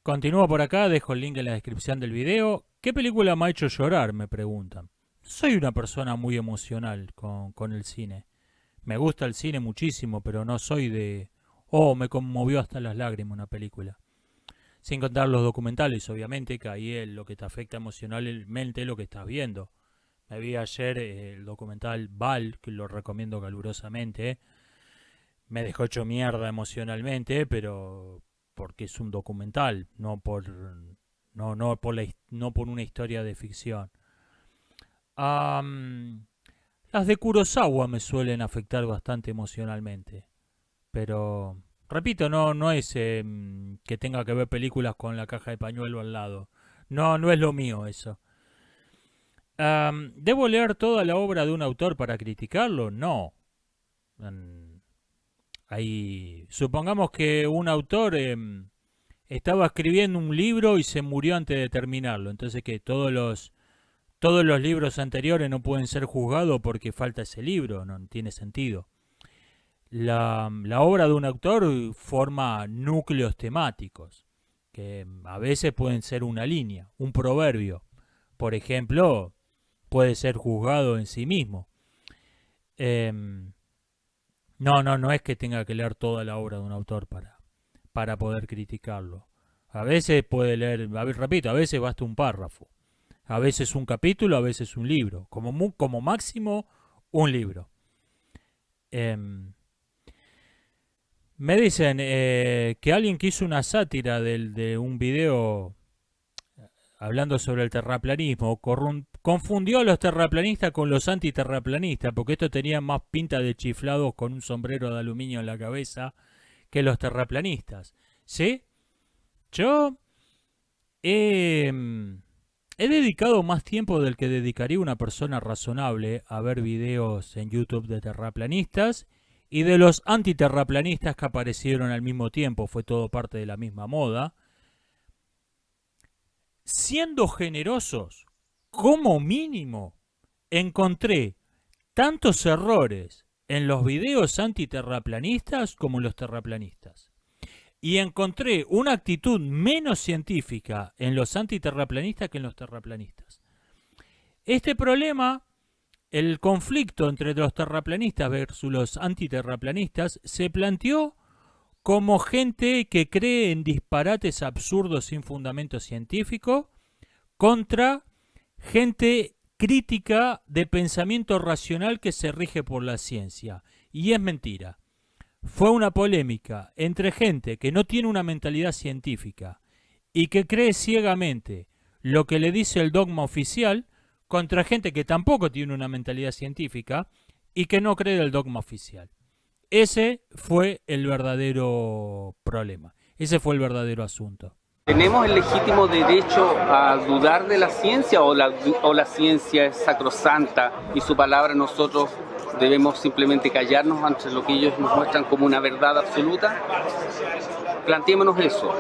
Continúo por acá, dejo el link en la descripción del video. ¿Qué película me ha hecho llorar? Me preguntan. Soy una persona muy emocional con el cine. Me gusta el cine muchísimo, pero no soy de... Oh, me conmovió hasta las lágrimas una película. Sin contar los documentales, obviamente, que ahí es lo que te afecta emocionalmente lo que estás viendo. Me vi ayer el documental Val, que lo recomiendo calurosamente. Me dejó hecho mierda emocionalmente, pero porque es un documental, no por una historia de ficción. Am, las de Kurosawa me suelen afectar bastante emocionalmente, pero repito, no es que tenga que ver películas con la caja de pañuelo al lado. No es lo mío eso. ¿Debo leer toda la obra de un autor para criticarlo? No. Mm, supongamos que un autor estaba escribiendo un libro y se murió antes de terminarlo. Entonces, que todos los libros anteriores no pueden ser juzgados porque falta ese libro. No tiene sentido. La obra de un autor forma núcleos temáticos que a veces pueden ser una línea, un proverbio. Por ejemplo, puede ser juzgado en sí mismo. Em, no es que tenga que leer toda la obra de un autor para poder criticarlo. A veces puede leer, repito, a veces basta un párrafo. A veces un capítulo, a veces un libro. Como máximo, un libro. Em, Me dicen que alguien que hizo una sátira de un video hablando sobre el terraplanismo confundió a los terraplanistas con los antiterraplanistas, porque estos tenían más pinta de chiflados con un sombrero de aluminio en la cabeza que los terraplanistas. ¿Sí? Yo he, he dedicado más tiempo del que dedicaría una persona razonable a ver videos en YouTube de terraplanistas y de los antiterraplanistas que aparecieron al mismo tiempo. Fue todo parte de la misma moda. Siendo generosos, como mínimo, encontré tantos errores en los videos antiterraplanistas como en los terraplanistas. Y encontré una actitud menos científica en los antiterraplanistas que en los terraplanistas. Este problema, el conflicto entre los terraplanistas versus los antiterraplanistas, se planteó como gente que cree en disparates absurdos sin fundamento científico contra gente crítica de pensamiento racional que se rige por la ciencia. Y es mentira. Fue una polémica entre gente que no tiene una mentalidad científica y que cree ciegamente lo que le dice el dogma oficial contra gente que tampoco tiene una mentalidad científica y que no cree el dogma oficial. Ese fue el verdadero problema. Ese fue el verdadero asunto. ¿Tenemos el legítimo derecho a dudar de la ciencia o la ciencia es sacrosanta y su palabra nosotros debemos simplemente callarnos ante lo que ellos nos muestran como una verdad absoluta? Planteémonos eso.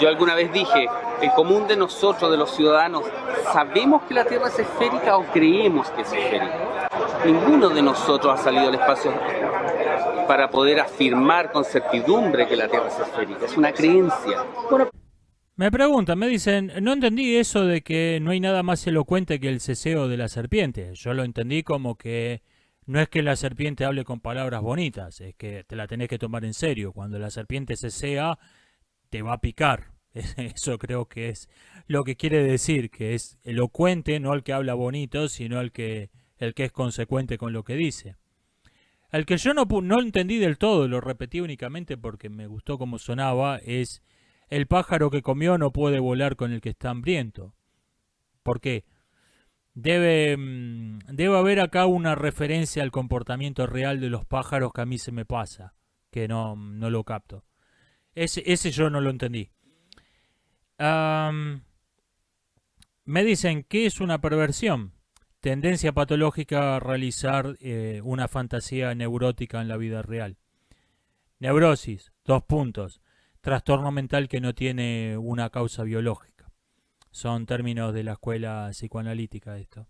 Yo alguna vez dije, el común de nosotros, de los ciudadanos, ¿sabemos que la Tierra es esférica o creemos que es esférica? Ninguno de nosotros ha salido al espacio para poder afirmar con certidumbre que la Tierra es esférica. Es una creencia. Bueno, me preguntan, me dicen, no entendí eso de que no hay nada más elocuente que el ceseo de la serpiente. Yo lo entendí como que no es que la serpiente hable con palabras bonitas, es que te la tenés que tomar en serio. Cuando la serpiente cesea, te va a picar. Eso creo que es lo que quiere decir, que es elocuente, no el que habla bonito, sino el que es consecuente con lo que dice. El que yo no entendí del todo, lo repetí únicamente porque me gustó cómo sonaba, es el pájaro que comió no puede volar con el que está hambriento. ¿Por qué? Debe haber acá una referencia al comportamiento real de los pájaros que a mí se me pasa, que no lo capto. Ese yo no lo entendí. Me dicen que es una perversión. Tendencia patológica a realizar una fantasía neurótica en la vida real. Neurosis, 2 puntos. Trastorno mental que no tiene una causa biológica. Son términos de la escuela psicoanalítica esto.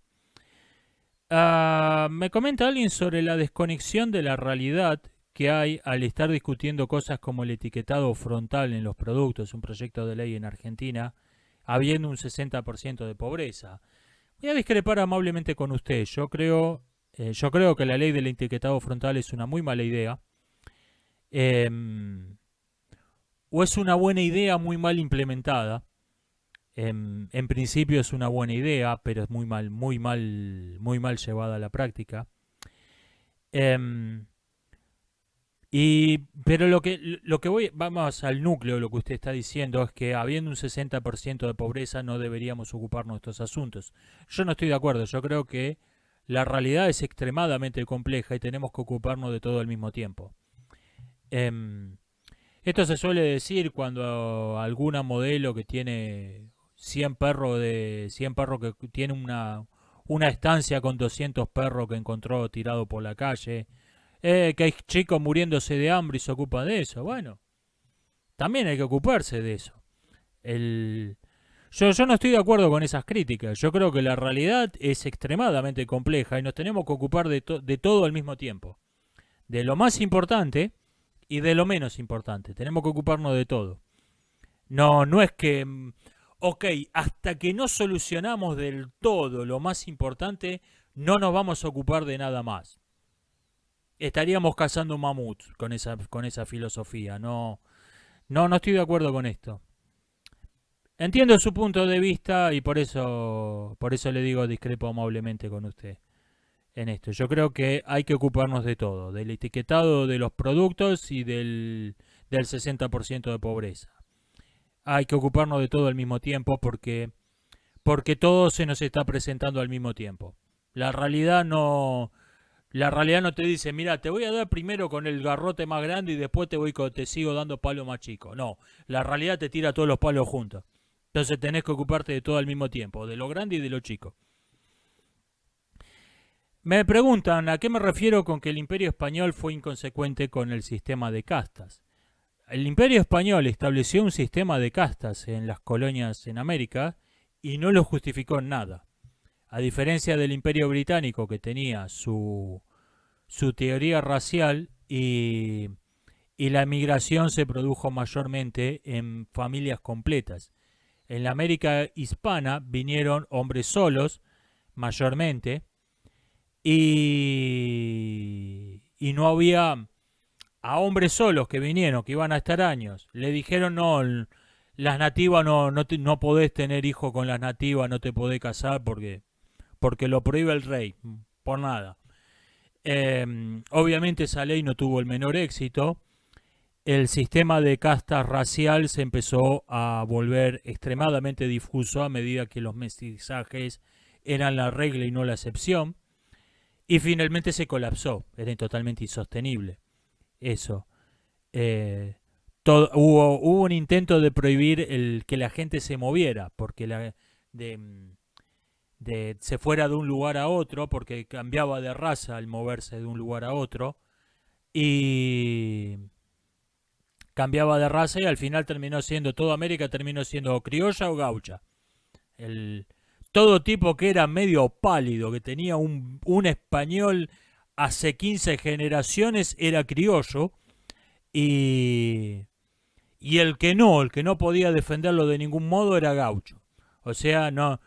Me comenta alguien sobre la desconexión de la realidad que hay al estar discutiendo cosas como el etiquetado frontal en los productos, un proyecto de ley en Argentina, habiendo un 60% de pobreza. Voy a discrepar amablemente con usted. Yo creo que la ley del etiquetado frontal es una muy mala idea. O es una buena idea muy mal implementada. En principio es una buena idea, pero es muy mal llevada a la práctica. Pero vamos al núcleo de lo que usted está diciendo, es que habiendo un 60% de pobreza no deberíamos ocuparnos de estos asuntos. Yo no estoy de acuerdo, yo creo que la realidad es extremadamente compleja y tenemos que ocuparnos de todo al mismo tiempo. Esto se suele decir cuando alguna modelo que tiene 100 perros que tiene una estancia con 200 perros que encontró tirado por la calle, que hay chicos muriéndose de hambre y se ocupa de eso. Bueno, también hay que ocuparse de eso. Yo no estoy de acuerdo con esas críticas. Yo creo que la realidad es extremadamente compleja y nos tenemos que ocupar de todo al mismo tiempo. De lo más importante y de lo menos importante. Tenemos que ocuparnos de todo. No es que, ok, hasta que no solucionamos del todo lo más importante, no nos vamos a ocupar de nada más. Estaríamos cazando mamuts con esa filosofía. No estoy de acuerdo con esto. Entiendo su punto de vista y por eso le digo discrepo amablemente con usted en esto. Yo creo que hay que ocuparnos de todo, del etiquetado de los productos y del 60% de pobreza. Hay que ocuparnos de todo al mismo tiempo porque todo se nos está presentando al mismo tiempo. La realidad no te dice, mira, te voy a dar primero con el garrote más grande y después te sigo dando palo más chico. No, la realidad te tira todos los palos juntos. Entonces tenés que ocuparte de todo al mismo tiempo, de lo grande y de lo chico. Me preguntan a qué me refiero con que el Imperio Español fue inconsecuente con el sistema de castas. El Imperio Español estableció un sistema de castas en las colonias en América y no lo justificó en nada. A diferencia del Imperio Británico, que tenía su teoría racial y la migración se produjo mayormente en familias completas. En la América hispana vinieron hombres solos, mayormente, y no había a hombres solos que vinieron, que iban a estar años. Le dijeron, no, las nativas no podés tener hijos con las nativas, no te podés casar porque lo prohíbe el rey, por nada. Obviamente esa ley no tuvo el menor éxito. El sistema de castas racial se empezó a volver extremadamente difuso a medida que los mestizajes eran la regla y no la excepción. Y finalmente se colapsó, era totalmente insostenible. Eso. Hubo un intento de prohibir que la gente se moviera, porque se fuera de un lugar a otro, porque cambiaba de raza al moverse de un lugar a otro. Y cambiaba de raza y al final toda América terminó siendo criolla o gaucha. Todo tipo que era medio pálido, que tenía un español hace 15 generaciones era criollo y el que no podía defenderlo de ningún modo era gaucho. O sea, no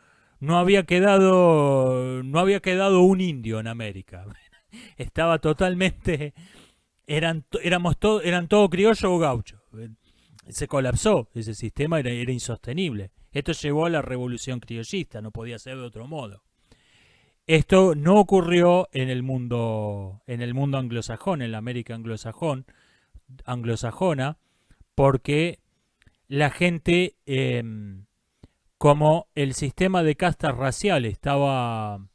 había quedado un indio en América. Estaba totalmente eran todo criollo o gaucho. Se colapsó, ese sistema era insostenible. Esto llevó a la revolución criollista, no podía ser de otro modo. Esto no ocurrió en el mundo anglosajón, en la América anglosajona, porque la gente, como el sistema de castas racial estaba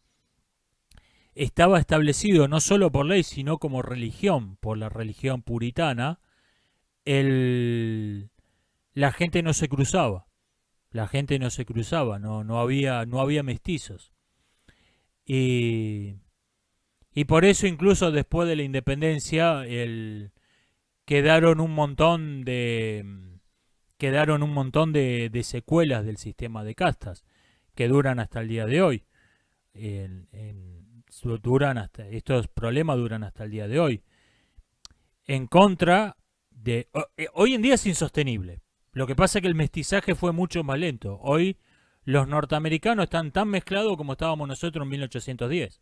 establecido no solo por ley, sino como religión, por la religión puritana, la gente no se cruzaba. No había mestizos. Y por eso incluso después de la independencia quedaron un montón de secuelas del sistema de castas que duran hasta el día de hoy. Estos problemas duran hasta el día de hoy. en contra de... Hoy en día es insostenible. Lo que pasa es que el mestizaje fue mucho más lento. Hoy los norteamericanos están tan mezclados como estábamos nosotros en 1810.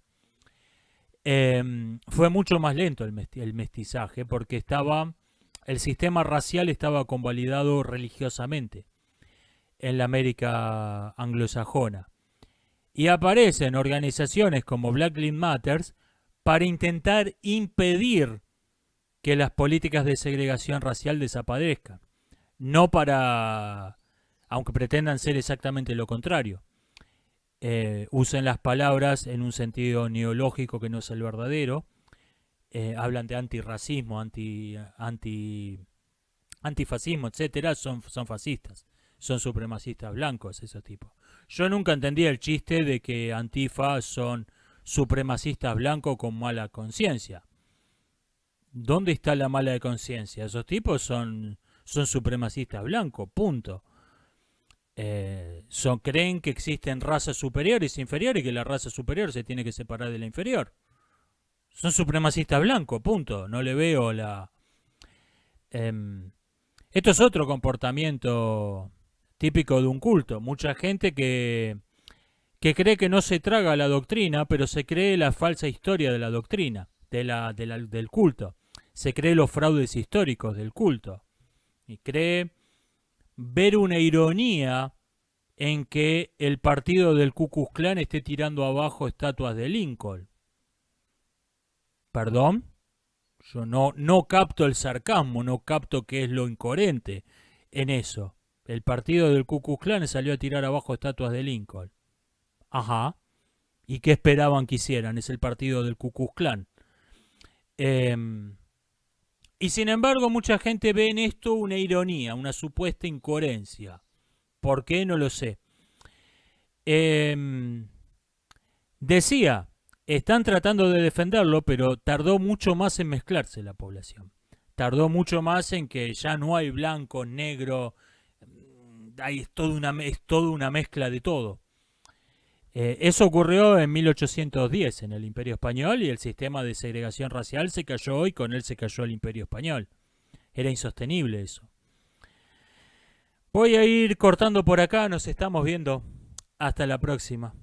Fue mucho más lento el mestizaje porque el sistema racial estaba convalidado religiosamente en la América anglosajona. Y aparecen organizaciones como Black Lives Matter para intentar impedir que las políticas de segregación racial desaparezcan. No para, aunque pretendan ser exactamente lo contrario. Usen las palabras en un sentido neológico que no es el verdadero. Hablan de antirracismo, antifascismo, etcétera. Son fascistas. Son supremacistas blancos, esos tipos. Yo nunca entendí el chiste de que Antifa son supremacistas blancos con mala conciencia. ¿Dónde está la mala conciencia? Esos tipos son supremacistas blancos, punto. Creen que existen razas superiores e inferiores y que la raza superior se tiene que separar de la inferior. Son supremacistas blancos, punto. No le veo la... Esto es otro comportamiento típico de un culto. Mucha gente que cree que no se traga la doctrina, pero se cree la falsa historia de la doctrina, del culto. Se cree los fraudes históricos del culto. Y cree ver una ironía en que el partido del Ku Klux Klan esté tirando abajo estatuas de Lincoln. ¿Perdón? Yo no capto el sarcasmo, no capto qué es lo incoherente en eso. El partido del Ku Klux Klan salió a tirar abajo estatuas de Lincoln. Ajá. ¿Y qué esperaban que hicieran? Es el partido del Ku Klux Klan. Y sin embargo mucha gente ve en esto una ironía, una supuesta incoherencia. ¿Por qué? No lo sé. Decía, están tratando de defenderlo, pero tardó mucho más en mezclarse la población. Tardó mucho más en que ya no hay blanco, negro, es toda una mezcla de todo. Eso ocurrió en 1810 en el Imperio Español y el sistema de segregación racial se cayó y con él se cayó el Imperio Español. Era insostenible eso. Voy a ir cortando por acá, nos estamos viendo. Hasta la próxima.